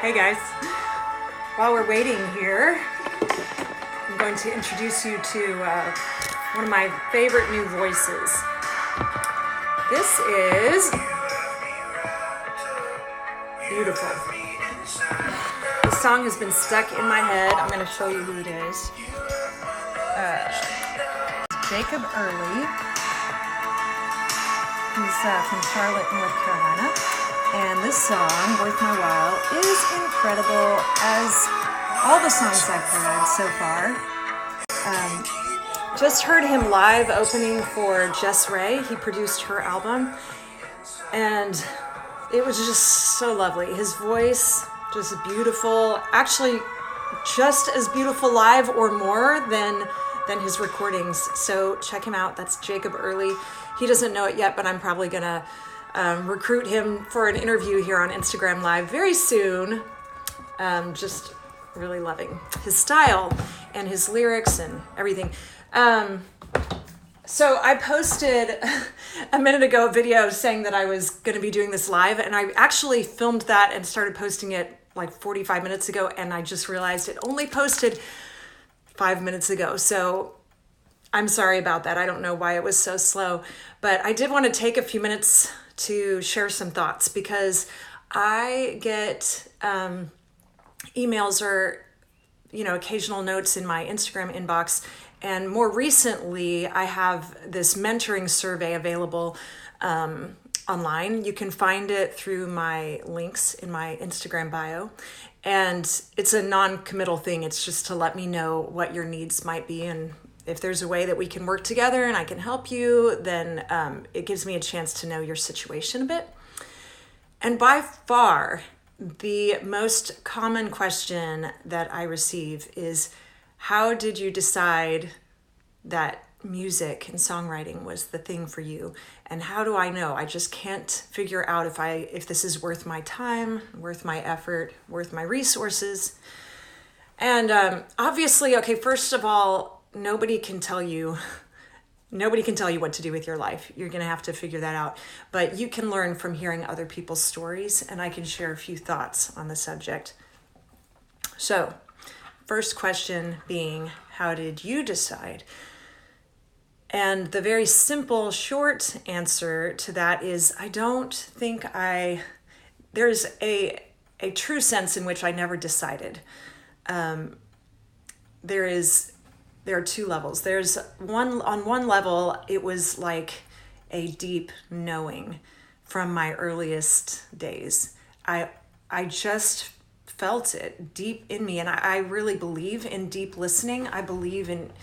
Hey guys, while we're waiting here, I'm going to introduce you to one of my favorite new voices. This is beautiful. The song has been stuck in my head. I'm going to show you who it is. Jacob Early. He's from Charlotte, North Carolina. And this song, Worth My While, is incredible, as all the songs I've heard so far. Just heard him live opening for Jess Ray. He produced her album. And it was just so lovely. His voice, just beautiful. Actually, just as beautiful live or more than his recordings. So check him out. That's Jacob Early. He doesn't know it yet, but I'm probably going to recruit him for an interview here on Instagram Live very soon. Just really loving his style and his lyrics and everything. So I posted a minute ago a video saying that I was going to be doing this live, and I actually filmed that and started posting it like 45 minutes ago, and I just realized it only posted 5 minutes ago. So I'm sorry about that. I don't know why it was so slow, but I did want to take a few minutes to share some thoughts, because I get emails or occasional notes in my Instagram inbox, and more recently I have this mentoring survey available online. You can find it through my links in my Instagram bio, and it's a non-committal thing. It's just to let me know what your needs might be, and if there's a way that we can work together and I can help you, then it gives me a chance to know your situation a bit. And by far, the most common question that I receive is, how did you decide that music and songwriting was the thing for you? And how do I know? I just can't figure out if this is worth my time, worth my effort, worth my resources. And obviously, okay, first of all, nobody can tell you what to do with your life. You're going to have to figure that out. But you can learn from hearing other people's stories, and I can share a few thoughts on the subject. So, first question being, how did you decide? And the very simple, short answer to that is, I don't think there's a true sense in which I never decided. There are two levels. On one level, it was like a deep knowing from my earliest days. I just felt it deep in me, and I really believe in deep listening. I believe in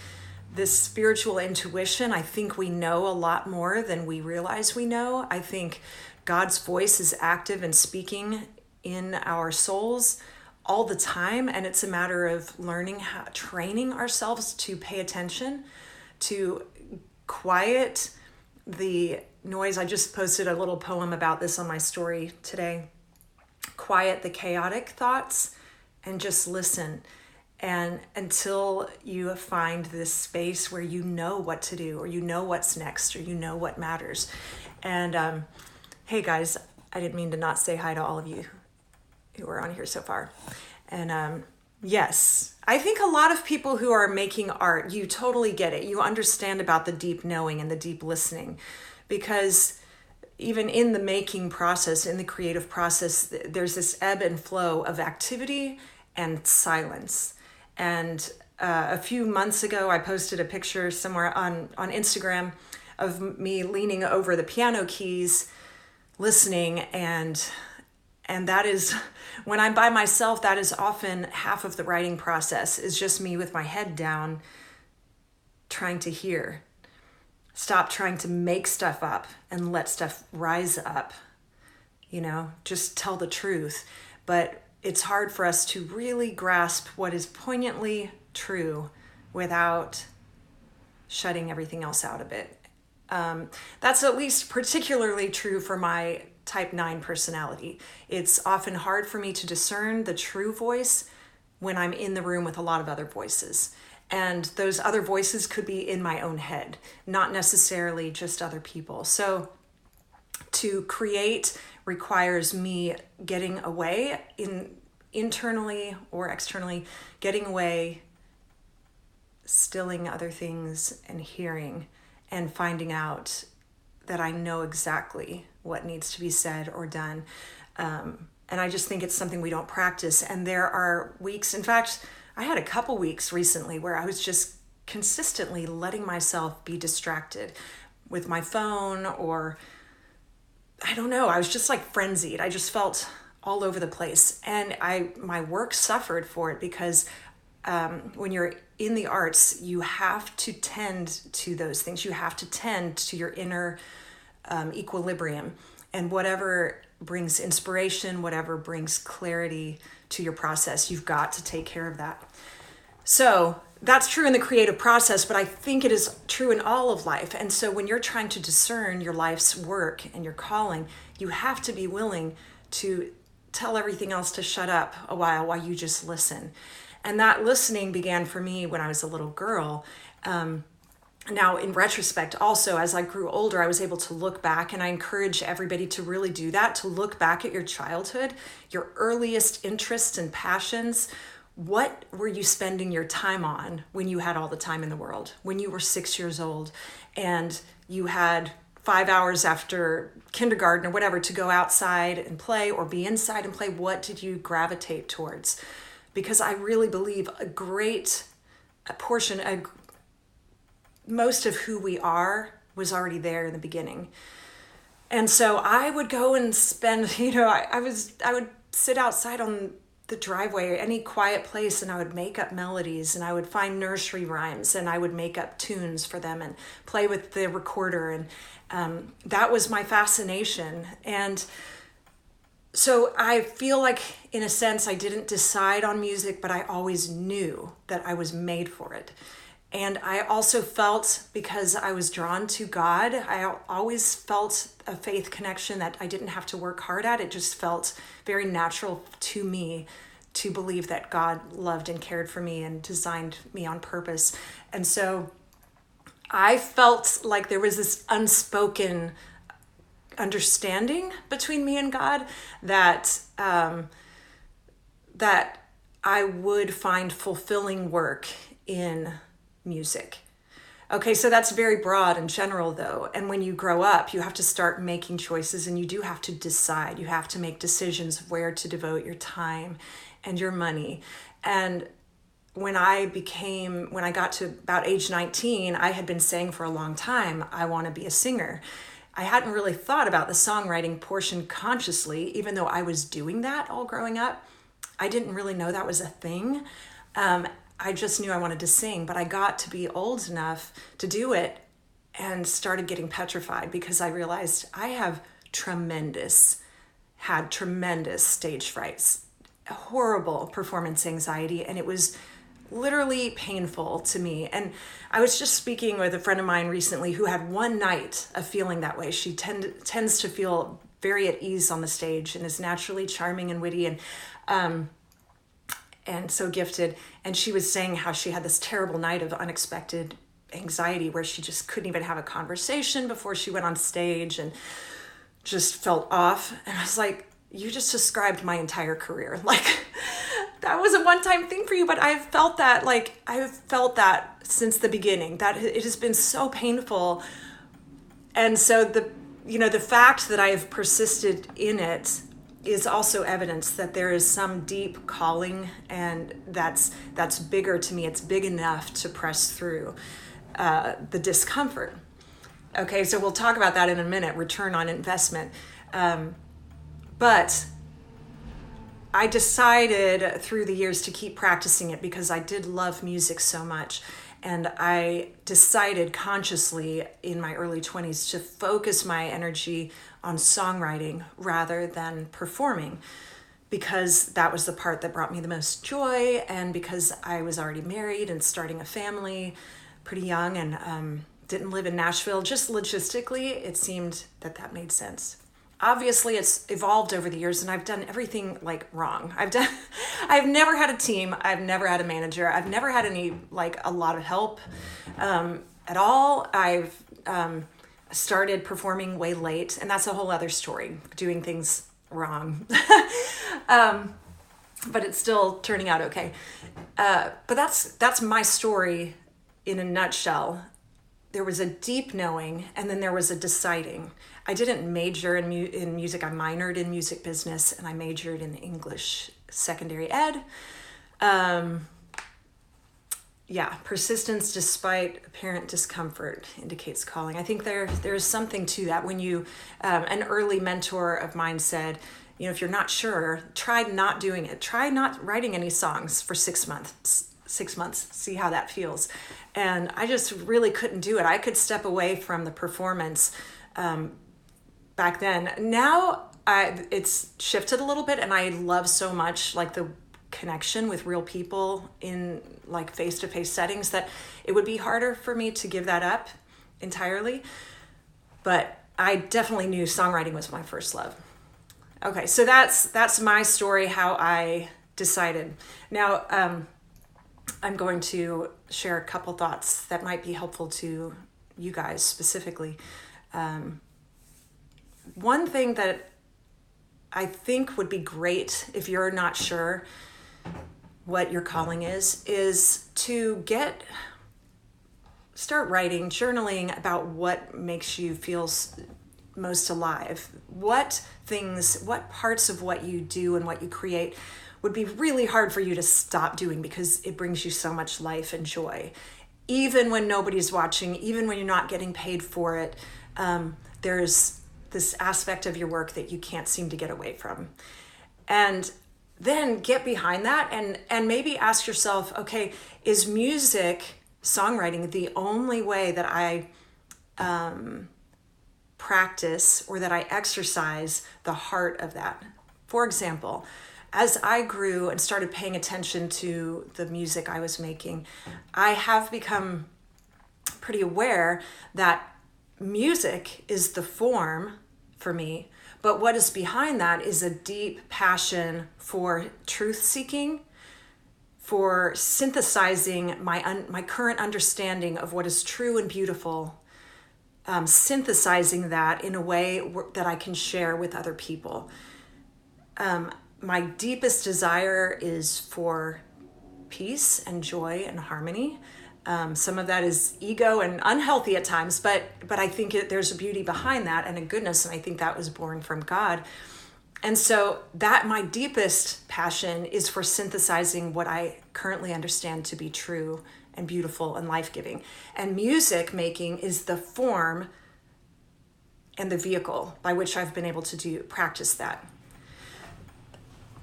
this spiritual intuition. I think we know a lot more than we realize we know. I think God's voice is active and speaking in our souls all the time, and it's a matter of training ourselves to pay attention, to quiet the noise. I just posted a little poem about this on my story today. Quiet the chaotic thoughts and just listen, and until you find this space where you know what to do, or you know what's next, or you know what matters. And hey guys, I didn't mean to not say hi to all of you who are on here so far. And yes, I think a lot of people who are making art, you totally get it. You understand about the deep knowing and the deep listening, because even in the making process, in the creative process, there's this ebb and flow of activity and silence. And a few months ago, I posted a picture somewhere on Instagram of me leaning over the piano keys, listening, and that is, when I'm by myself, that is often half of the writing process, is just me with my head down, trying to hear. Stop trying to make stuff up and let stuff rise up. Just tell the truth. But it's hard for us to really grasp what is poignantly true without shutting everything else out a bit. That's at least particularly true for my type 9 personality. It's often hard for me to discern the true voice when I'm in the room with a lot of other voices. And those other voices could be in my own head, not necessarily just other people. So to create requires me getting away internally or externally, getting away, stilling other things and hearing and finding out that I know exactly what needs to be said or done. And I just think it's something we don't practice. And there are weeks, in fact, I had a couple weeks recently where I was just consistently letting myself be distracted with my phone, or I don't know, I was just like frenzied. I just felt all over the place. And my work suffered for it because when you're in the arts, you have to tend to those things. You have to tend to your inner equilibrium, and whatever brings inspiration, whatever brings clarity to your process, you've got to take care of that. So that's true in the creative process, but I think it is true in all of life. And so when you're trying to discern your life's work and your calling, you have to be willing to tell everything else to shut up a while you just listen. And that listening began for me when I was a little girl. Now, in retrospect, also, as I grew older, I was able to look back, and I encourage everybody to really do that, to look back at your childhood, your earliest interests and passions. What were you spending your time on when you had all the time in the world? When you were 6 years old and you had 5 hours after kindergarten or whatever to go outside and play, or be inside and play, what did you gravitate towards? Because I really believe a portion, most of who we are was already there in the beginning. And so I would go and spend, I would sit outside on the driveway or any quiet place, and I would make up melodies, and I would find nursery rhymes, and I would make up tunes for them and play with the recorder. And that was my fascination. And so I feel like, in a sense, I didn't decide on music, but I always knew that I was made for it. And I also felt, because I was drawn to God, I always felt a faith connection that I didn't have to work hard at. It just felt very natural to me to believe that God loved and cared for me and designed me on purpose. And so I felt like there was this unspoken understanding between me and God that that I would find fulfilling work in music. Okay, so that's very broad and general though. And when you grow up, you have to start making choices, and you do have to decide. You have to make decisions of where to devote your time and your money. And when I got to about age 19, I had been saying for a long time, I want to be a singer. I hadn't really thought about the songwriting portion consciously, even though I was doing that all growing up. I didn't really know that was a thing. I just knew I wanted to sing, but I got to be old enough to do it and started getting petrified, because I realized I have had tremendous stage frights, horrible performance anxiety, and it was literally painful to me. And I was just speaking with a friend of mine recently who had one night of feeling that way. She tends to feel very at ease on the stage and is naturally charming and witty and so gifted. And she was saying how she had this terrible night of unexpected anxiety where she just couldn't even have a conversation before she went on stage and just felt off. And I was like, you just described my entire career. Like, that was a one-time thing for you, but I've felt that since the beginning, that it has been so painful. And so the fact that I have persisted in it is also evidence that there is some deep calling, and that's bigger to me. It's big enough to press through the discomfort. Okay, so we'll talk about that in a minute, return on investment. But I decided through the years to keep practicing it because I did love music so much. And I decided consciously in my early 20s to focus my energy on songwriting rather than performing, because that was the part that brought me the most joy, and because I was already married and starting a family pretty young and didn't live in Nashville. Just logistically, it seemed that made sense. Obviously, it's evolved over the years, and I've done everything wrong. I've never had a team. I've never had a manager. I've never had a lot of help at all. I've started performing way late, and that's a whole other story, doing things wrong. but it's still turning out okay. But that's my story in a nutshell. There was a deep knowing, and then there was a deciding. I didn't major in music. I minored in music business, and I majored in English secondary ed. Persistence despite apparent discomfort indicates calling. I think there's something to that. When you, an early mentor of mine said, if you're not sure, try not doing it. Try not writing any songs for 6 months. 6 months, see how that feels. And I just really couldn't do it. I could step away from the performance back then. Now it's shifted a little bit, and I love so much like the connection with real people in like face-to-face settings that it would be harder for me to give that up entirely. But I definitely knew songwriting was my first love. Okay, so that's my story, how I decided. Now, I'm going to share a couple thoughts that might be helpful to you guys specifically. One thing that I think would be great if you're not sure what your calling is to start writing, journaling about what makes you feel most alive. What parts of what you do and what you create would be really hard for you to stop doing because it brings you so much life and joy. Even when nobody's watching, even when you're not getting paid for it, there's this aspect of your work that you can't seem to get away from. And then get behind that and maybe ask yourself, okay, is music, songwriting, the only way that I practice or that I exercise the heart of that? For example, as I grew and started paying attention to the music I was making, I have become pretty aware that music is the form for me, but what is behind that is a deep passion for truth seeking, for synthesizing my current understanding of what is true and beautiful, synthesizing that in a way that I can share with other people. My deepest desire is for peace and joy and harmony. Some of that is ego and unhealthy at times, but I think there's a beauty behind that and a goodness, and I think that was born from God. And so that my deepest passion is for synthesizing what I currently understand to be true and beautiful and life-giving. And music making is the form and the vehicle by which I've been able to practice that.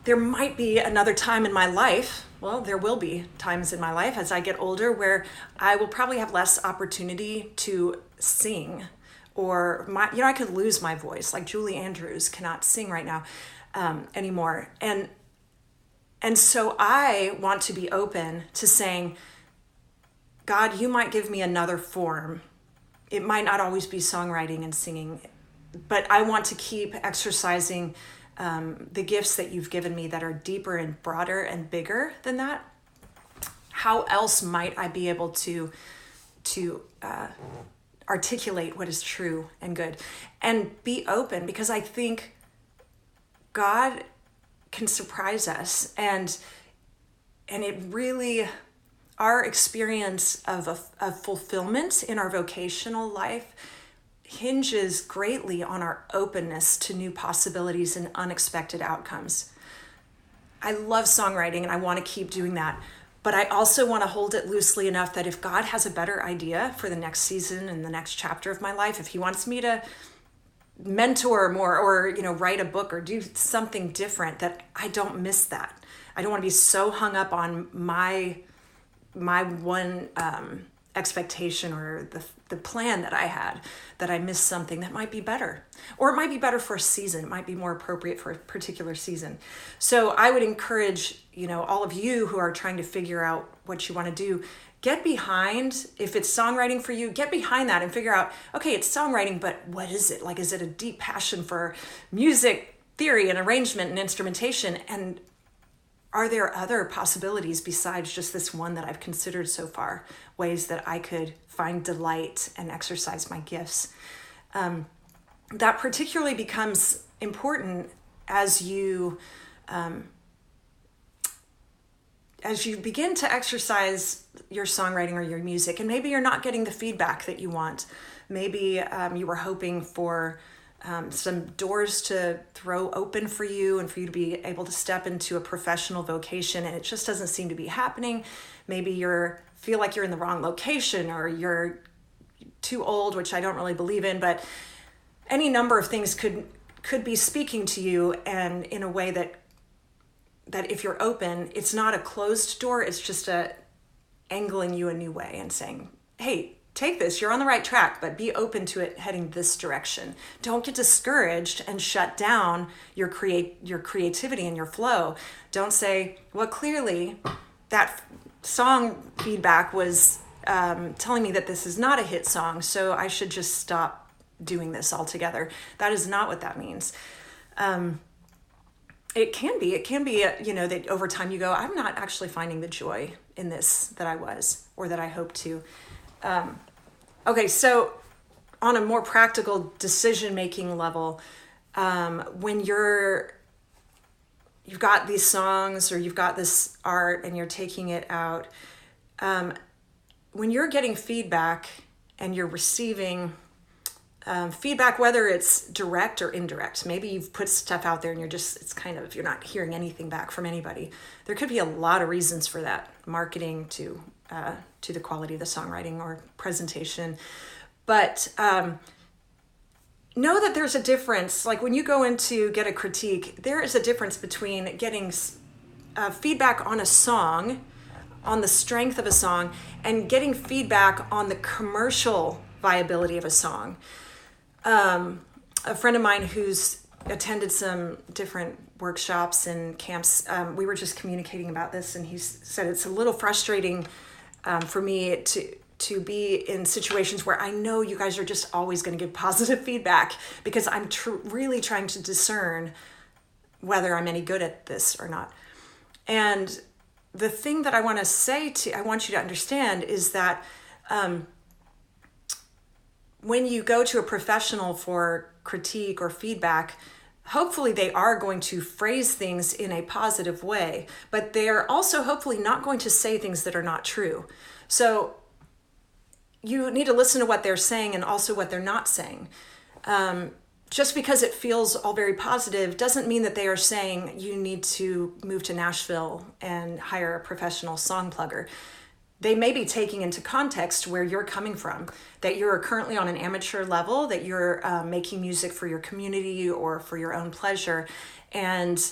There might be another time in my life, well, there will be times in my life as I get older where I will probably have less opportunity to sing, or I could lose my voice. Like Julie Andrews cannot sing right now anymore. And so I want to be open to saying, God, you might give me another form. It might not always be songwriting and singing, but I want to keep exercising the gifts that you've given me that are deeper and broader and bigger than that. How else might I be able to articulate what is true and good and be open? Because I think God can surprise us, and it really, our experience of fulfillment in our vocational life hinges greatly on our openness to new possibilities and unexpected outcomes. I love songwriting and I want to keep doing that, but I also want to hold it loosely enough that if God has a better idea for the next season and the next chapter of my life, if he wants me to mentor more or write a book or do something different, that I don't miss that. I don't want to be so hung up on my one expectation or the plan that I had that I missed something that might be better. Or it might be better for a season. It might be more appropriate for a particular season. So I would encourage, all of you who are trying to figure out what you want to do, get behind, if it's songwriting for you, get behind that and figure out, okay, it's songwriting, but what is it? Like, is it a deep passion for music theory and arrangement and instrumentation? And are there other possibilities besides just this one that I've considered so far, ways that I could find delight and exercise my gifts? That particularly becomes important as you as you begin to exercise your songwriting or your music, and maybe you're not getting the feedback that you want, maybe you were hoping for some doors to throw open for you and for you to be able to step into a professional vocation, and it just doesn't seem to be happening. Maybe feel like you're in the wrong location, or you're too old, which I don't really believe in, but any number of things could be speaking to you, and in a way that if you're open, it's not a closed door, it's just angling you a new way and saying, hey, take this, you're on the right track, but be open to it heading this direction. Don't get discouraged and shut down your creativity and your flow. Don't say, well, clearly that song feedback was telling me that this is not a hit song, so I should just stop doing this altogether. That is not what that means. It can be, that over time you go, I'm not actually finding the joy in this that I was, or that I hoped to. Okay, so on a more practical decision-making level, when you've got these songs or you've got this art and you're taking it out, when you're getting feedback and you're receiving feedback, whether it's direct or indirect, maybe you've put stuff out there and you're not hearing anything back from anybody. There could be a lot of reasons for that, marketing to the quality of the songwriting or presentation. But know that there's a difference. Like when you go in to get a critique, there is a difference between getting feedback on a song, on the strength of a song, and getting feedback on the commercial viability of a song. A friend of mine who's attended some different workshops and camps, we were just communicating about this, and he said it's a little frustrating for me to be in situations where I know you guys are just always going to give positive feedback, because I'm really trying to discern whether I'm any good at this or not. And the thing that I want you to understand is that when you go to a professional for critique or feedback, hopefully they are going to phrase things in a positive way, but they're also hopefully not going to say things that are not true. So you need to listen to what they're saying and also what they're not saying. Just because it feels all very positive doesn't mean that they are saying you need to move to Nashville and hire a professional song plugger. They may be taking into context where you're coming from, that you're currently on an amateur level, that you're making music for your community or for your own pleasure. And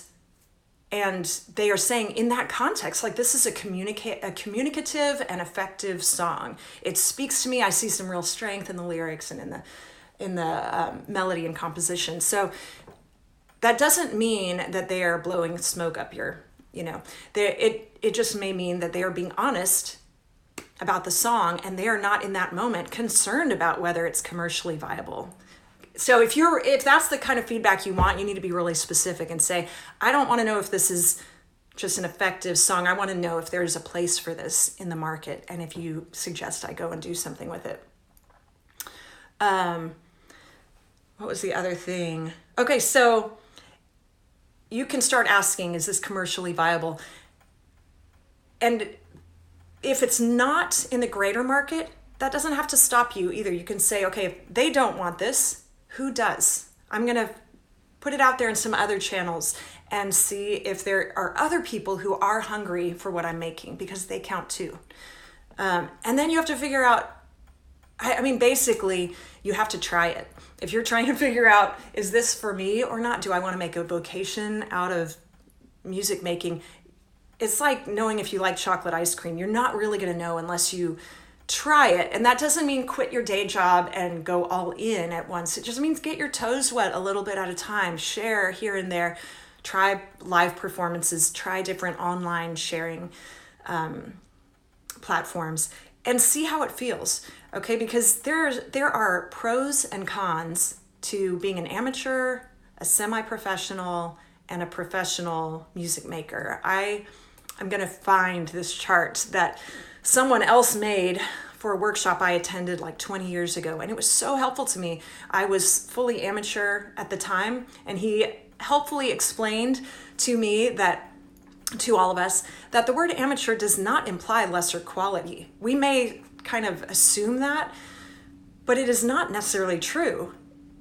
they are saying in that context, like, this is a communicative and effective song. It speaks to me. I see some real strength in the lyrics and in the melody and composition. So that doesn't mean that they are blowing smoke up it just may mean that they are being honest about the song, and they are not in that moment concerned about whether it's commercially viable. So if that's the kind of feedback you want, you need to be really specific and say, I don't want to know if this is just an effective song. I want to know if there's a place for this in the market, and if you suggest I go and do something with it. What was the other thing? Okay, so you can start asking, is this commercially viable? And if it's not in the greater market, that doesn't have to stop you either. You can say, okay, if they don't want this, who does? I'm going to put it out there in some other channels and see if there are other people who are hungry for what I'm making, because they count too. And then you have to figure out, basically, you have to try it. If you're trying to figure out, is this for me or not? Do I want to make a vocation out of music making? It's like knowing if you like chocolate ice cream. You're not really going to know unless you try it. And that doesn't mean quit your day job and go all in at once. It just means get your toes wet a little bit at a time. Share here and there. Try live performances. Try different online sharing platforms and see how it feels. Okay, because there are pros and cons to being an amateur, a semi-professional, and a professional music maker. I'm going to find this chart that someone else made for a workshop I attended like 20 years ago, and it was so helpful to me. I was fully amateur at the time, and he helpfully explained to me that to all of us that the word amateur does not imply lesser quality. We may kind of assume that, but it is not necessarily true.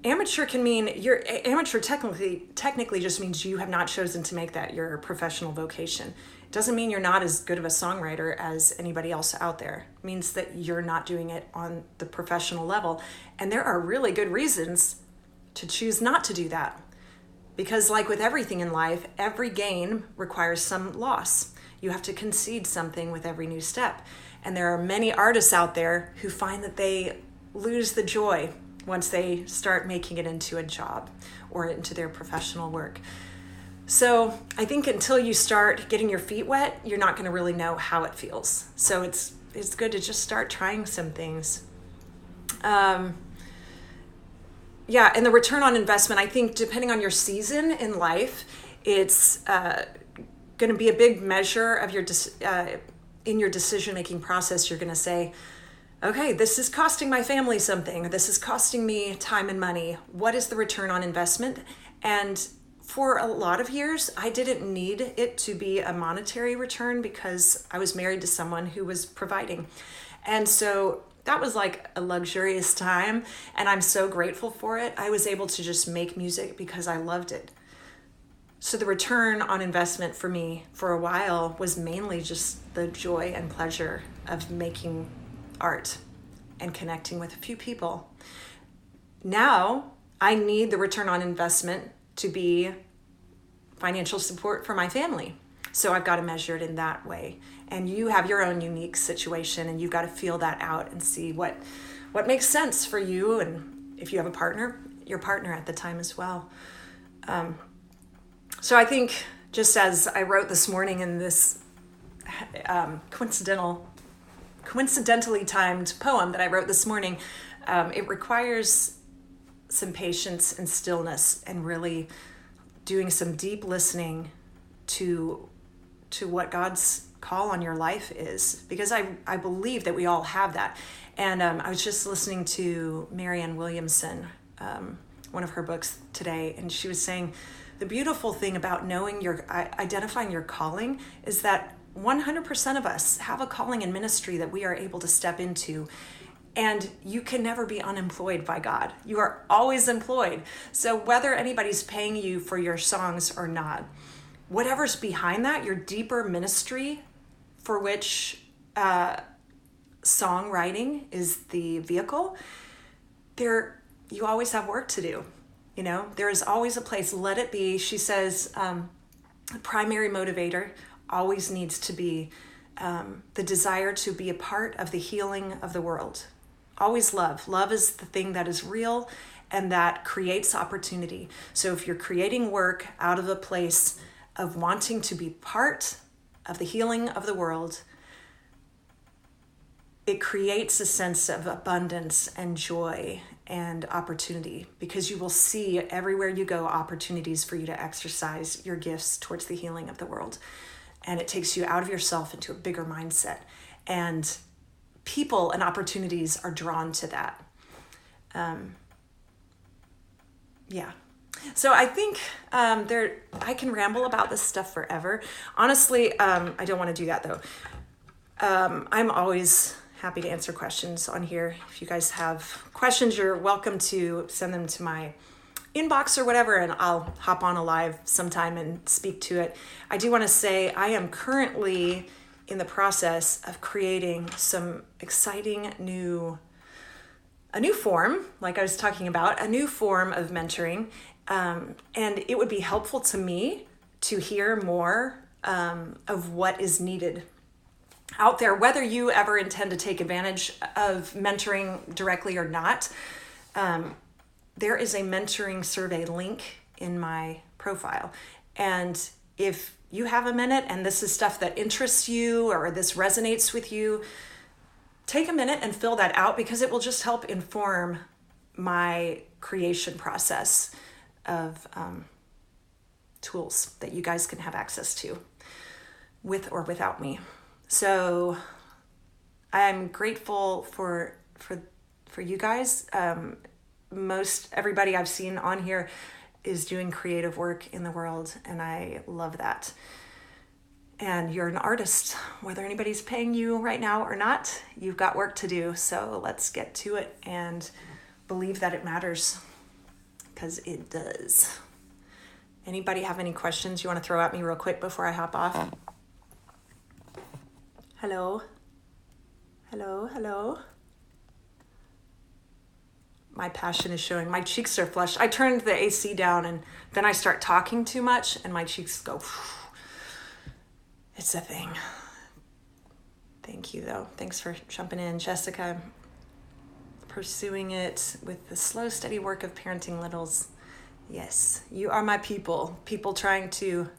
Amateur can mean amateur technically just means you have not chosen to make that your professional vocation. It doesn't mean you're not as good of a songwriter as anybody else out there. It means that you're not doing it on the professional level. And there are really good reasons to choose not to do that. Because like with everything in life, every gain requires some loss. You have to concede something with every new step. And there are many artists out there who find that they lose the joy once they start making it into a job or into their professional work. So I think until you start getting your feet wet, you're not going to really know how it feels. So it's good to just start trying some things. And the return on investment, I think depending on your season in life, it's going to be a big measure of your in your decision-making process. You're going to say, okay, this is costing my family something. This is costing me time and money. What is the return on investment? And for a lot of years, I didn't need it to be a monetary return because I was married to someone who was providing. And so that was like a luxurious time, and I'm so grateful for it. I was able to just make music because I loved it. So the return on investment for me for a while was mainly just the joy and pleasure of making art and connecting with a few people. Now I need the return on investment to be financial support for my family. So I've got to measure it in that way. And you have your own unique situation, and you've got to feel that out and see what makes sense for you. And if you have a partner, your partner at the time as well. So I think just as I wrote this morning in this coincidentally timed poem that I wrote this morning, it requires some patience and stillness and really doing some deep listening to what God's call on your life is, because I believe that we all have that. And I was just listening to Marianne Williamson, one of her books today, and she was saying the beautiful thing about knowing identifying your calling is that 100% of us have a calling in ministry that we are able to step into. And you can never be unemployed by God. You are always employed. So whether anybody's paying you for your songs or not, whatever's behind that, your deeper ministry for which songwriting is the vehicle, you always have work to do. You know, there is always a place. Let it be. She says, the primary motivator always needs to be the desire to be a part of the healing of the world. Always love. Love is the thing that is real and that creates opportunity. So if you're creating work out of a place of wanting to be part of the healing of the world, it creates a sense of abundance and joy and opportunity, because you will see everywhere you go opportunities for you to exercise your gifts towards the healing of the world. And it takes you out of yourself into a bigger mindset. And people and opportunities are drawn to that. So I think I can ramble about this stuff forever. Honestly, I don't want to do that though. I'm always happy to answer questions on here. If you guys have questions, you're welcome to send them to my inbox or whatever, and I'll hop on a live sometime and speak to it. I do want to say I am currently in the process of creating some exciting a new form, like I was talking about, a new form of mentoring. And it would be helpful to me to hear more of what is needed out there, whether you ever intend to take advantage of mentoring directly or not. There is a mentoring survey link in my profile. And if you have a minute and this is stuff that interests you or this resonates with you, take a minute and fill that out, because it will just help inform my creation process of tools that you guys can have access to with or without me. So I'm grateful for you guys. Most everybody I've seen on here is doing creative work in the world, and I love that. And you're an artist. Whether anybody's paying you right now or not, you've got work to do. So let's get to it and believe that it matters, because it does. Anybody have any questions you want to throw at me real quick before I hop off? Hello? Hello? Hello? My passion is showing. My cheeks are flushed. I turned the AC down and then I start talking too much and my cheeks go... It's a thing. Thank you, though. Thanks for jumping in, Jessica. Pursuing it with the slow, steady work of parenting littles. Yes, you are my people. People trying to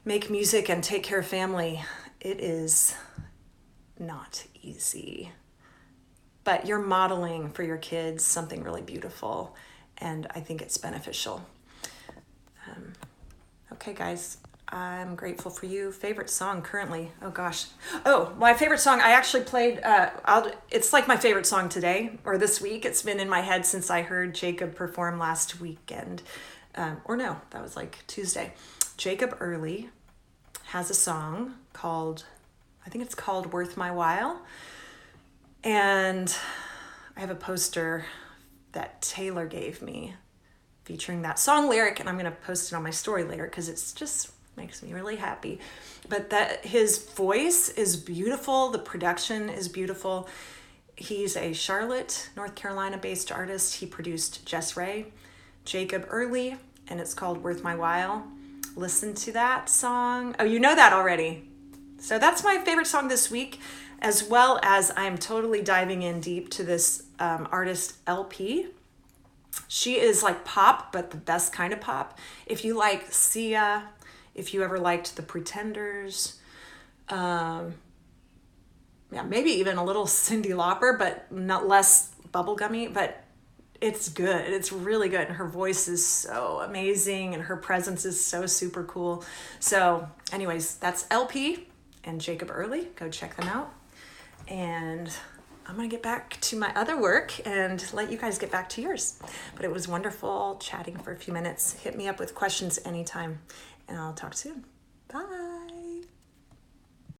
make music and take care of family. It is not easy. But you're modeling for your kids something really beautiful, and I think it's beneficial. Okay, guys. I'm grateful for you. Favorite song currently? Oh gosh. Oh, my favorite song I actually played, it's like my favorite song today or this week. It's been in my head since I heard Jacob perform last weekend. Or no, that was like Tuesday. Jacob Early has a song called, I think it's called Worth My While. And I have a poster that Taylor gave me featuring that song lyric, and I'm going to post it on my story later because it's just makes me really happy. But that his voice is beautiful. The production is beautiful. He's a Charlotte, North Carolina based artist. He produced Jess Ray, Jacob Early, and it's called Worth My While. Listen to that song. Oh, you know that already. So that's my favorite song this week, as well as I'm totally diving in deep to this artist LP. She is like pop, but the best kind of pop. If you like Sia, if you ever liked The Pretenders, maybe even a little Cyndi Lauper, but not less bubblegummy, but it's good. It's really good. And her voice is so amazing and her presence is so super cool. So anyways, that's LP and Jacob Early. Go check them out. And I'm going to get back to my other work and let you guys get back to yours. But it was wonderful chatting for a few minutes. Hit me up with questions anytime, and I'll talk soon. Bye.